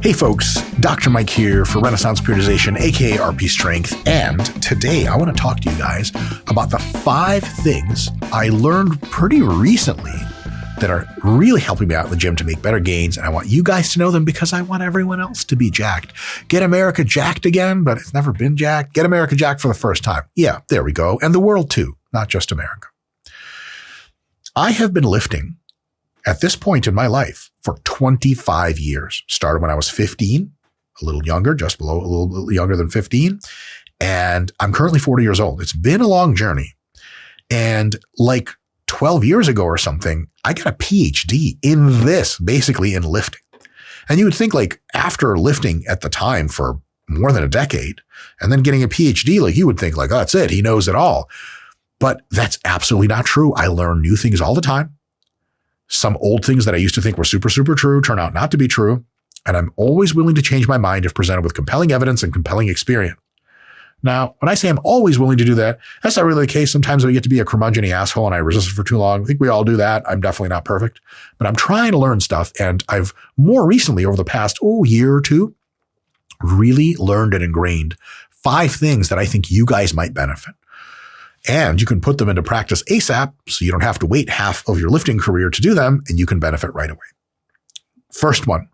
Hey folks, Dr. Mike here for Renaissance Periodization, aka RP Strength, and today I want to talk to you guys about the 5 things I learned pretty recently that are really helping me out in the gym to make better gains, and I want you guys to know them because I want everyone else to be jacked. Get America jacked again, but it's never been jacked. Get America jacked for the first time. Yeah, there we go. And the world too, not just America. I have been lifting at this point in my life for 25 years. Started when I was 15, a little younger, just below, a little younger than 15. And I'm currently 40 years old. It's been a long journey. And like 12 years ago or something, I got a PhD in this, basically in lifting. And you would think like after lifting at the time for more than a decade and then getting a PhD, like you would think like, oh, that's it. He knows it all. But that's absolutely not true. I learn new things all the time. Some old things that I used to think were super, super true turn out not to be true. And I'm always willing to change my mind if presented with compelling evidence and compelling experience. Now, when I say I'm always willing to do that, that's not really the case. Sometimes I get to be a curmudgeon-y asshole and I resist it for too long. I think we all do that. I'm definitely not perfect, but I'm trying to learn stuff. And I've more recently, over the past year or two, really learned and ingrained 5 things that I think you guys might benefit. And you can put them into practice ASAP, so you don't have to wait half of your lifting career to do them, and you can benefit right away. First one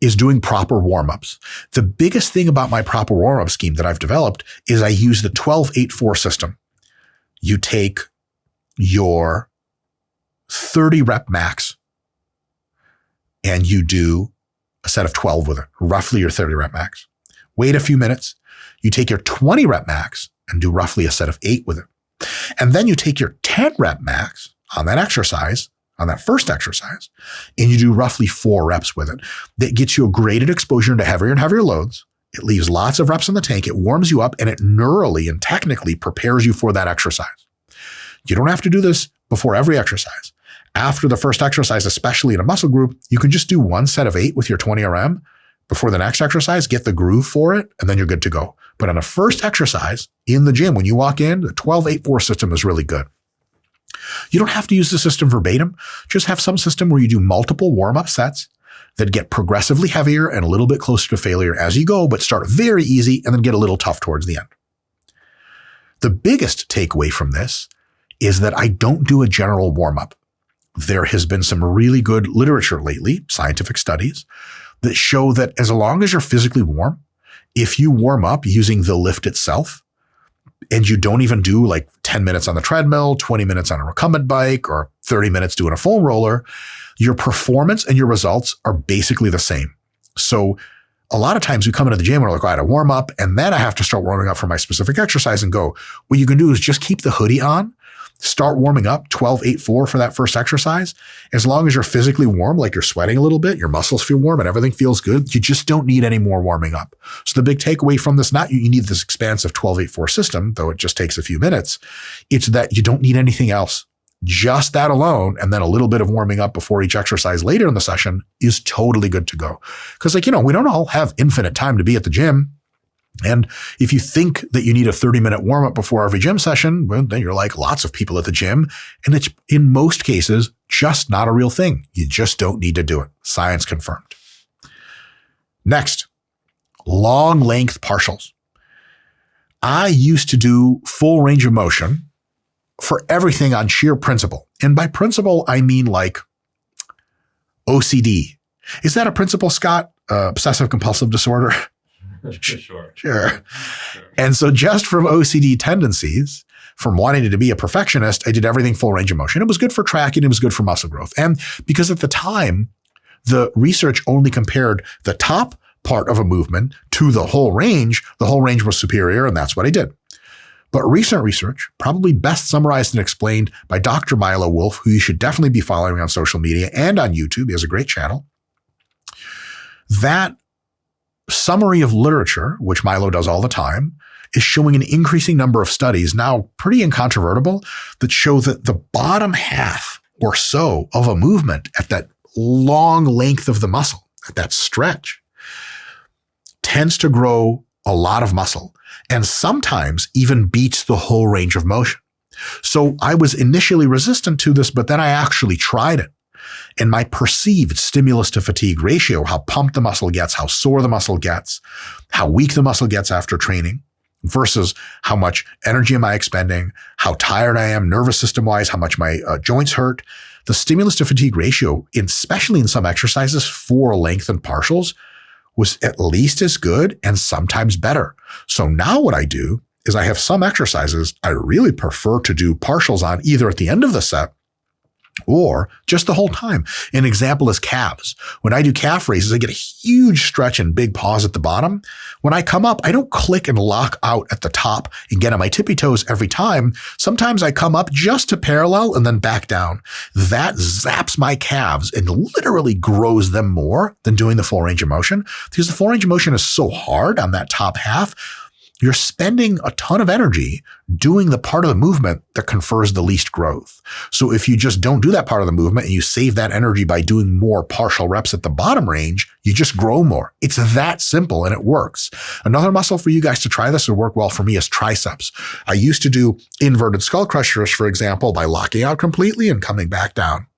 is doing proper warm-ups. The biggest thing about my proper warm-up scheme that I've developed is I use the 12-8-4 system. You take your 30 rep max and you do a set of 12 with it, roughly your 30 rep max. Wait a few minutes. You take your 20 rep max and do roughly a set of 8 with it. And then you take your 10 rep max on that exercise, on that first exercise, and you do roughly 4 reps with it. That gets you a graded exposure into heavier and heavier loads. It leaves lots of reps in the tank. It warms you up and it neurally and technically prepares you for that exercise. You don't have to do this before every exercise. After the first exercise, especially in a muscle group, you can just do one set of 8 with your 20 RM before the next exercise, get the groove for it, and then you're good to go. But on a first exercise in the gym, when you walk in, the 12-8-4 system is really good. You don't have to use the system verbatim. Just have some system where you do multiple warm-up sets that get progressively heavier and a little bit closer to failure as you go, but start very easy and then get a little tough towards the end. The biggest takeaway from this is that I don't do a general warm-up. There has been some really good literature lately, scientific studies, that show that as long as you're physically warm, if you warm up using the lift itself, and you don't even do like 10 minutes on the treadmill, 20 minutes on a recumbent bike, or 30 minutes doing a foam roller, your performance and your results are basically the same. So a lot of times we come into the gym and we're like, oh, I had to warm up, and then I have to start warming up for my specific exercise and go. What you can do is just keep the hoodie on, start warming up 12-8-4 for that first exercise. As long as you're physically warm, like you're sweating a little bit, your muscles feel warm and everything feels good, you just don't need any more warming up. So the big takeaway from this, not you need this expansive 12-8-4 system, though it just takes a few minutes. It's that you don't need anything else. Just that alone, and then a little bit of warming up before each exercise later in the session is totally good to go. Because we don't all have infinite time to be at the gym. And if you think that you need a 30-minute warm-up before every gym session, well, then you're like lots of people at the gym. And it's, in most cases, just not a real thing. You just don't need to do it. Science confirmed. Next, long length partials. I used to do full range of motion for everything on sheer principle. And by principle, I mean like OCD. Is that a principle, Scott? Obsessive compulsive disorder? Sure. And so just from OCD tendencies, from wanting to be a perfectionist, I did everything full range of motion. It was good for tracking. It was good for muscle growth. And because at the time, the research only compared the top part of a movement to the whole range was superior, and that's what I did. But recent research, probably best summarized and explained by Dr. Milo Wolf, who you should definitely be following on social media and on YouTube. He has a great channel. That summary of literature, which Milo does all the time, is showing an increasing number of studies, now pretty incontrovertible, that show that the bottom half or so of a movement at that long length of the muscle, at that stretch, tends to grow a lot of muscle and sometimes even beats the whole range of motion. So I was initially resistant to this, but then I actually tried it. and my perceived stimulus to fatigue ratio, how pumped the muscle gets, how sore the muscle gets, how weak the muscle gets after training, versus how much energy am I expending, how tired I am, nervous system wise, how much my joints hurt. The stimulus to fatigue ratio, especially in some exercises for length and partials, was at least as good and sometimes better. So now what I do is I have some exercises I really prefer to do partials on either at the end of the set or just the whole time. An example is calves. When I do calf raises, I get a huge stretch and big pause at the bottom. When I come up, I don't click and lock out at the top and get on my tippy toes every time. Sometimes I come up just to parallel and then back down. That zaps my calves and literally grows them more than doing the full range of motion, because the full range of motion is so hard on that top half. You're spending a ton of energy doing the part of the movement that confers the least growth. So if you just don't do that part of the movement and you save that energy by doing more partial reps at the bottom range, you just grow more. It's that simple and it works. Another muscle for you guys to try this and work well for me is triceps. I used to do inverted skull crushers, for example, by locking out completely and coming back down.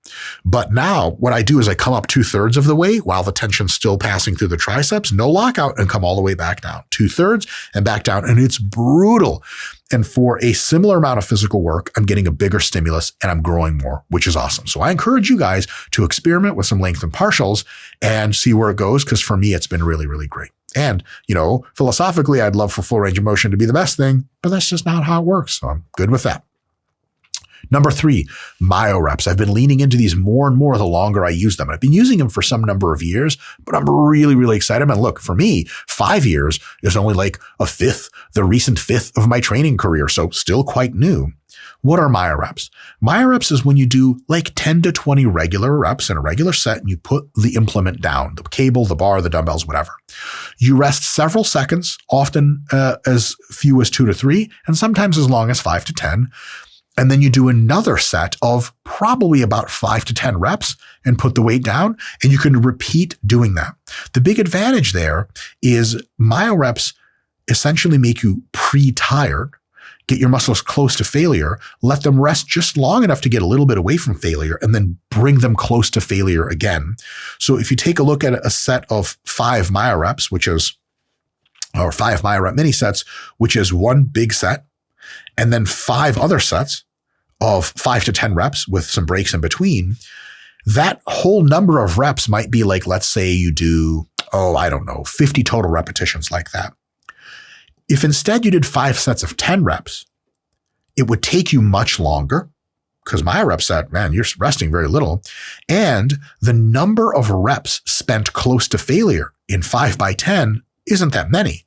But now what I do is I come up 2/3 of the way while the tension's still passing through the triceps, no lockout, and come all the way back down. 2/3 and back down. And it's brutal. And for a similar amount of physical work, I'm getting a bigger stimulus and I'm growing more, which is awesome. So I encourage you guys to experiment with some length and partials and see where it goes. Because for me, it's been really, really great. And, philosophically, I'd love for full range of motion to be the best thing, but that's just not how it works. So I'm good with that. Number 3, Myoreps. I've been leaning into these more and more the longer I use them. I've been using them for some number of years, but I'm really, really excited. And look, for me, 5 years is only like the recent fifth of my training career. So still quite new. What are Myoreps? Myoreps is when you do like 10 to 20 regular reps in a regular set and you put the implement down, the cable, the bar, the dumbbells, whatever. You rest several seconds, often as few as 2 to 3, and sometimes as long as 5 to 10. And then you do another set of probably about 5 to 10 reps and put the weight down, and you can repeat doing that. The big advantage there is Myoreps essentially make you pre-tired, get your muscles close to failure, let them rest just long enough to get a little bit away from failure, and then bring them close to failure again. So if you take a look at a set of 5 Myoreps, or 5 Myorep mini sets, which is one big set, and then 5 other sets of 5 to 10 reps with some breaks in between, that whole number of reps might be like, let's say you do, 50 total repetitions like that. If instead you did 5 sets of 10 reps, it would take you much longer, because Myoreps set, man, you're resting very little. And the number of reps spent close to failure in 5 by 10 isn't that many.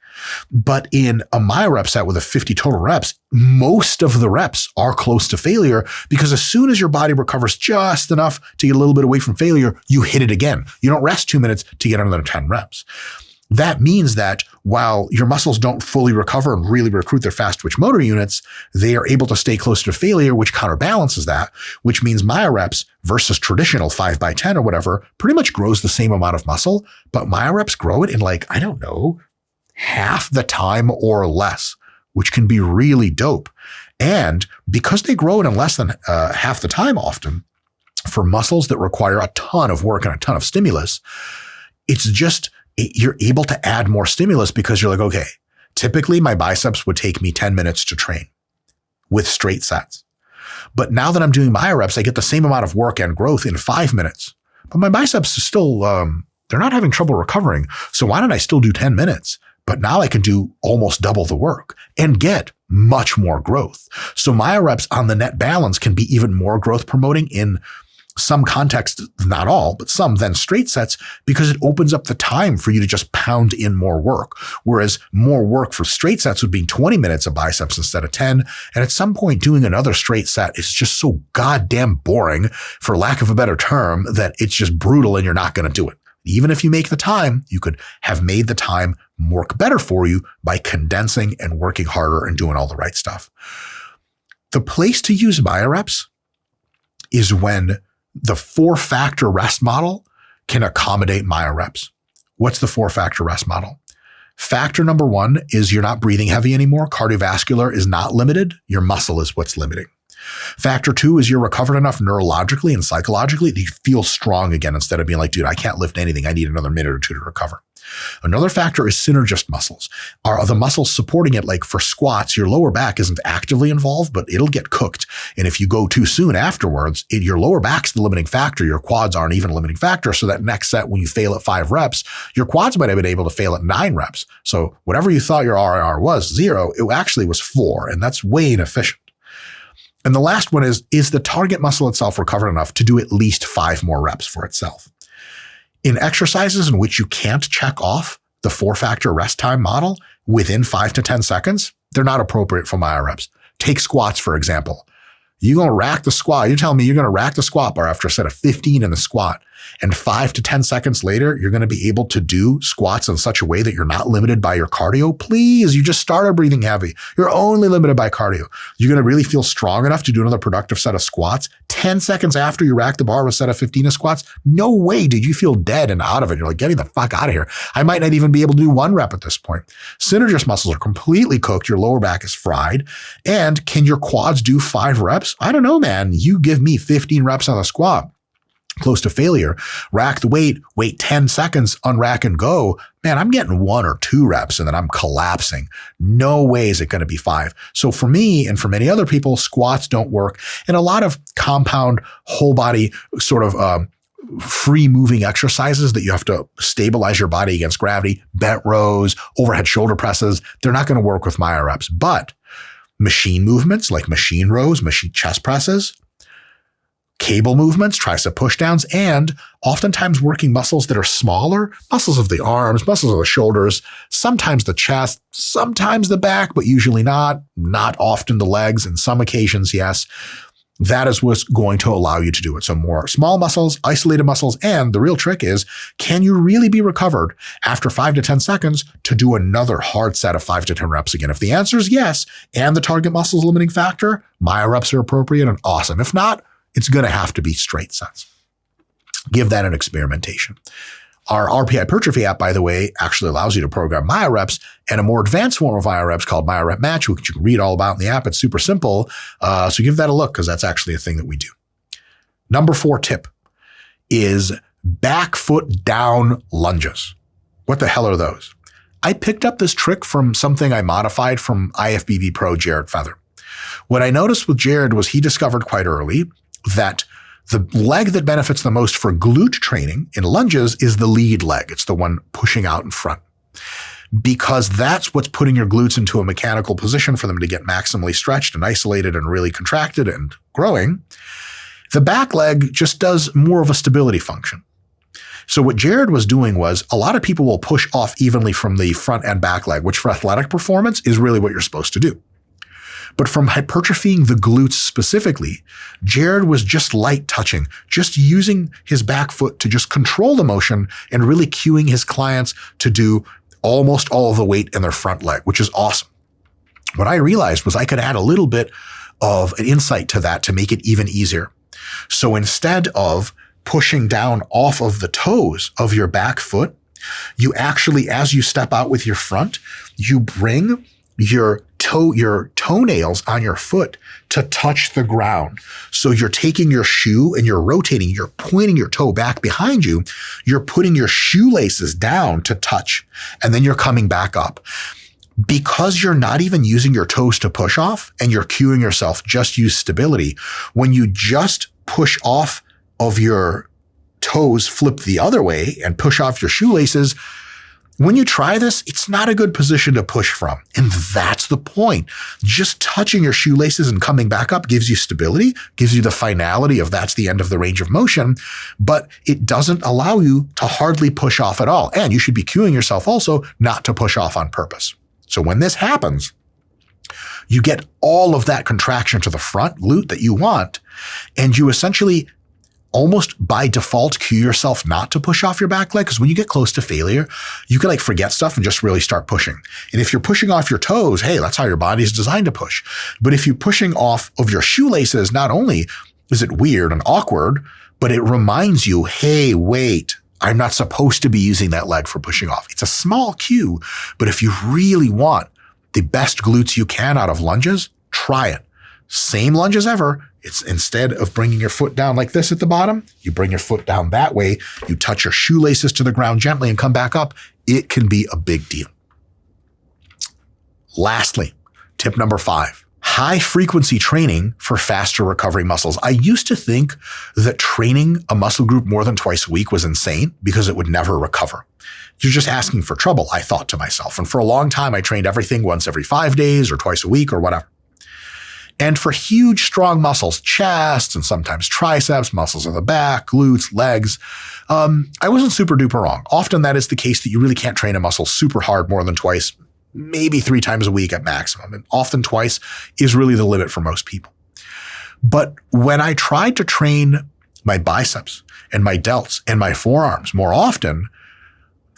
But in a Myorep set with a 50 total reps, most of the reps are close to failure, because as soon as your body recovers just enough to get a little bit away from failure, you hit it again. You don't rest 2 minutes to get another 10 reps. That means that while your muscles don't fully recover and really recruit their fast twitch motor units, they are able to stay close to failure, which counterbalances that, which means Myoreps versus traditional 5 by 10 or whatever pretty much grows the same amount of muscle, but Myoreps grow it in half the time or less, which can be really dope. And because they grow it in less than half the time often, for muscles that require a ton of work and a ton of stimulus, you're able to add more stimulus, because you're like, okay, typically my biceps would take me 10 minutes to train with straight sets. But now that I'm doing Myoreps, I get the same amount of work and growth in 5 minutes. But my biceps are still, they're not having trouble recovering. So why don't I still do 10 minutes? But now I can do almost double the work and get much more growth. So Myoreps on the net balance can be even more growth promoting in some contexts, not all, but some, than straight sets, because it opens up the time for you to just pound in more work. Whereas more work for straight sets would be 20 minutes of biceps instead of 10. And at some point, doing another straight set is just so goddamn boring, for lack of a better term, that it's just brutal and you're not going to do it. Even if you make the time, you could have made the time work better for you by condensing and working harder and doing all the right stuff. The place to use Myoreps is when the 4-factor rest model can accommodate Myoreps. What's the 4-factor rest model? Factor number 1 is you're not breathing heavy anymore. Cardiovascular is not limited. Your muscle is what's limiting. Factor 2 is you're recovered enough neurologically and psychologically that you feel strong again instead of being like, dude, I can't lift anything. I need another minute or two to recover. Another factor is synergist muscles. Are the muscles supporting it? Like for squats, your lower back isn't actively involved, but it'll get cooked. And if you go too soon afterwards, your lower back's the limiting factor. Your quads aren't even a limiting factor. So that next set, when you fail at 5 reps, your quads might have been able to fail at 9 reps. So whatever you thought your RIR was 0, it actually was 4. And that's way inefficient. And the last one is the target muscle itself recovered enough to do at least 5 more reps for itself? In exercises in which you can't check off the 4-factor rest time model within 5 to 10 seconds, they're not appropriate for Myoreps. Take squats, for example. You're going to rack the squat. You're telling me you're going to rack the squat bar after a set of 15 in the squat. And 5 to 10 seconds later, you're going to be able to do squats in such a way that you're not limited by your cardio. Please, you just started breathing heavy. You're only limited by cardio. You're going to really feel strong enough to do another productive set of squats 10 seconds after you rack the bar with a set of 15 of squats. No way did you feel dead and out of it. You're like, getting the fuck out of here. I might not even be able to do 1 rep at this point. Synergist muscles are completely cooked. Your lower back is fried. And can your quads do 5 reps? I don't know, man. You give me 15 reps on a squat. Close to failure, rack the weight, wait 10 seconds, unrack and go. Man, I'm getting 1 or 2 reps and then I'm collapsing. No way is it going to be 5. So for me and for many other people, squats don't work. And a lot of compound whole body sort of free moving exercises that you have to stabilize your body against gravity, bent rows, overhead shoulder presses, they're not going to work with Myoreps. But machine movements like machine rows, machine chest presses, cable movements, tricep pushdowns, and oftentimes working muscles that are smaller, muscles of the arms, muscles of the shoulders, sometimes the chest, sometimes the back, but usually not often the legs, and some occasions, yes. That is what's going to allow you to do it. So more small muscles, isolated muscles, and the real trick is, can you really be recovered after 5 to 10 seconds to do another hard set of 5 to 10 reps again? If the answer is yes, and the target muscle is limiting factor, Myoreps are appropriate and awesome. If not, it's going to have to be straight sets. Give that an experimentation. Our RP hypertrophy app, by the way, actually allows you to program Myoreps and a more advanced form of Myoreps called Myorep Match, which you can read all about in the app. It's super simple. So give that a look because that's actually a thing that we do. Number 4 tip is back foot down lunges. What the hell are those? I picked up this trick from something I modified from IFBB Pro Jared Feather. What I noticed with Jared was he discovered quite early that the leg that benefits the most for glute training in lunges is the lead leg. It's the one pushing out in front, because that's what's putting your glutes into a mechanical position for them to get maximally stretched and isolated and really contracted and growing. The back leg just does more of a stability function. So what Jared was doing was, a lot of people will push off evenly from the front and back leg, which for athletic performance is really what you're supposed to do. But from hypertrophying the glutes specifically, Jared was just light touching, just using his back foot to just control the motion and really cueing his clients to do almost all of the weight in their front leg, which is awesome. What I realized was I could add a little bit of an insight to that to make it even easier. So instead of pushing down off of the toes of your back foot, you actually, as you step out with your front, you bring your toenails on your foot to touch the ground. So you're taking your shoe and you're rotating, you're pointing your toe back behind you, you're putting your shoelaces down to touch, and then you're coming back up. Because you're not even using your toes to push off and you're cueing yourself, just use stability. When you just push off of your toes, flip the other way and push off your shoelaces, when you try this, it's not a good position to push from. And that's the point. Just touching your shoelaces and coming back up gives you stability, gives you the finality of that's the end of the range of motion, but it doesn't allow you to hardly push off at all. And you should be cueing yourself also not to push off on purpose. So when this happens, you get all of that contraction to the front glute that you want, and you essentially almost by default cue yourself not to push off your back leg, because when you get close to failure, you can like forget stuff and just really start pushing. And if you're pushing off your toes, hey, that's how your body is designed to push. But if you're pushing off of your shoelaces, not only is it weird and awkward, but it reminds you, hey, wait, I'm not supposed to be using that leg for pushing off. It's a small cue, but if you really want the best glutes you can out of lunges, try it. same lunge as ever. It's instead of bringing your foot down like this at the bottom, you bring your foot down that way, you touch your shoelaces to the ground gently and come back up. It can be a big deal. Lastly, tip number 5, high frequency training for faster recovery muscles. I used to think that training a muscle group more than twice a week was insane because it would never recover. You're just asking for trouble, I thought to myself. And for a long time, I trained everything once every 5 days or twice a week or whatever. And for huge, strong muscles, chest and sometimes triceps, muscles of the back, glutes, legs, I wasn't super duper wrong. Often that is the case that you really can't train a muscle super hard more than twice, maybe 3 times a week at maximum. And often twice is really the limit for most people. But when I tried to train my biceps and my delts and my forearms more often,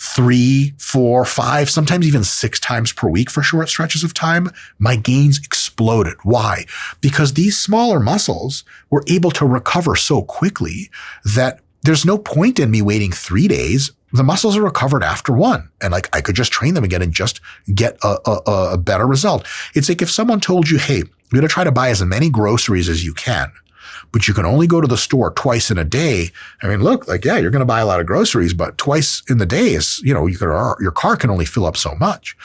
3, 4, 5, sometimes even 6 times per week for short stretches of time, my gains exploded. Why? Because these smaller muscles were able to recover so quickly that there's no point in me waiting 3 days. The muscles are recovered after 1. And I could just train them again and just get a better result. It's like if someone told you, hey, you're going to try to buy as many groceries as you can, but you can only go to the store twice in a day. I mean, look, yeah, you're going to buy a lot of groceries, but twice in the day is, your car can only fill up so much.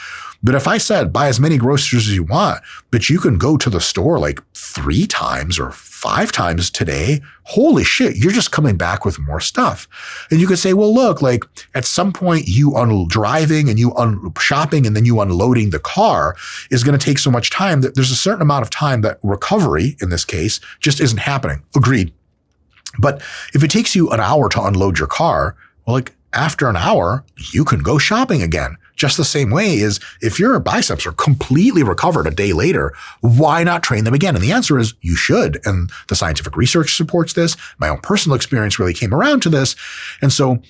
But if I said buy as many groceries as you want, but you can go to the store 3 times or 5 times today, holy shit, you're just coming back with more stuff. And you could say, well, look, at some point you driving and you shopping and then you unloading the car is going to take so much time that there's a certain amount of time that recovery in this case just isn't happening. Agreed. But if it takes you an hour to unload your car, well, after an hour, you can go shopping again. Just the same way as if your biceps are completely recovered a day later, why not train them again? And the answer is you should. And the scientific research supports this. My own personal experience really came around to this. And so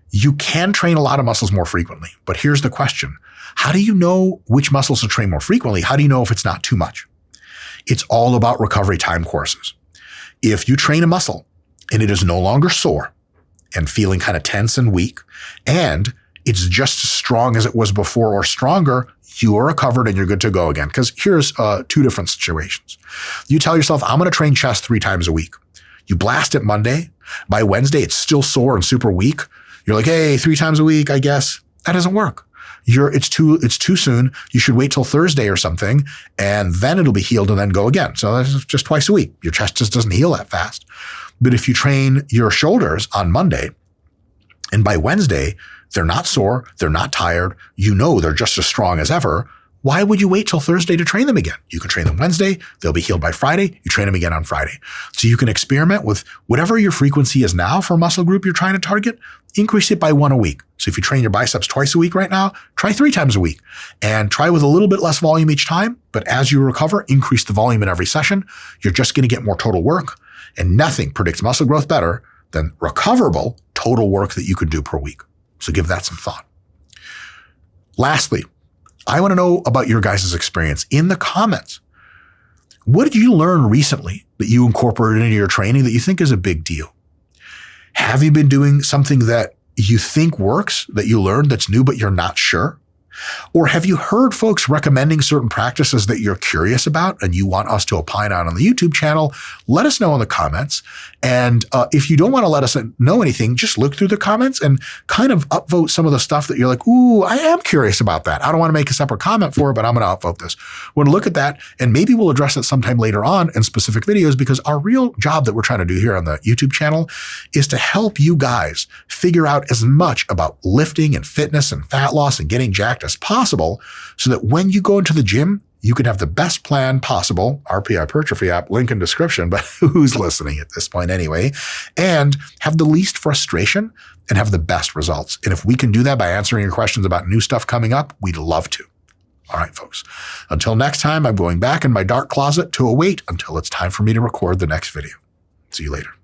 you can train a lot of muscles more frequently. But here's the question. How do you know which muscles to train more frequently? How do you know if it's not too much? It's all about recovery time courses. If you train a muscle and it is no longer sore and feeling kind of tense and weak, and it's just as strong as it was before or stronger, you are recovered and you're good to go again. Because here's 2 different situations. You tell yourself, I'm going to train chest 3 times a week. You blast it Monday. By Wednesday, it's still sore and super weak. You're like, hey, 3 times a week, I guess. That doesn't work. It's too soon. You should wait till Thursday or something, and then it'll be healed and then go again. So that's just twice a week. Your chest just doesn't heal that fast. But if you train your shoulders on Monday, and by Wednesday, they're not sore, they're not tired, they're just as strong as ever, why would you wait till Thursday to train them again? You can train them Wednesday, they'll be healed by Friday, you train them again on Friday. So you can experiment with whatever your frequency is now for a muscle group you're trying to target, increase it by 1 a week. So if you train your biceps twice a week right now, try 3 times a week and try with a little bit less volume each time. But as you recover, increase the volume in every session. You're just going to get more total work, and nothing predicts muscle growth better than recoverable total work that you could do per week. So give that some thought. Lastly, I want to know about your guys' experience in the comments. What did you learn recently that you incorporated into your training that you think is a big deal? Have you been doing something that you think works, that you learned that's new, but you're not sure? Or have you heard folks recommending certain practices that you're curious about and you want us to opine on the YouTube channel? Let us know in the comments. And if you don't want to let us know anything, just look through the comments and kind of upvote some of the stuff that you're like, ooh, I am curious about that. I don't want to make a separate comment for it, but I'm going to upvote this. We're going to look at that, and maybe we'll address it sometime later on in specific videos, because our real job that we're trying to do here on the YouTube channel is to help you guys figure out as much about lifting and fitness and fat loss and getting jacked as possible, so that when you go into the gym, you can have the best plan possible, RP Hypertrophy app, link in description, but who's listening at this point anyway, and have the least frustration and have the best results. And if we can do that by answering your questions about new stuff coming up, we'd love to. All right, folks. Until next time, I'm going back in my dark closet to await until it's time for me to record the next video. See you later.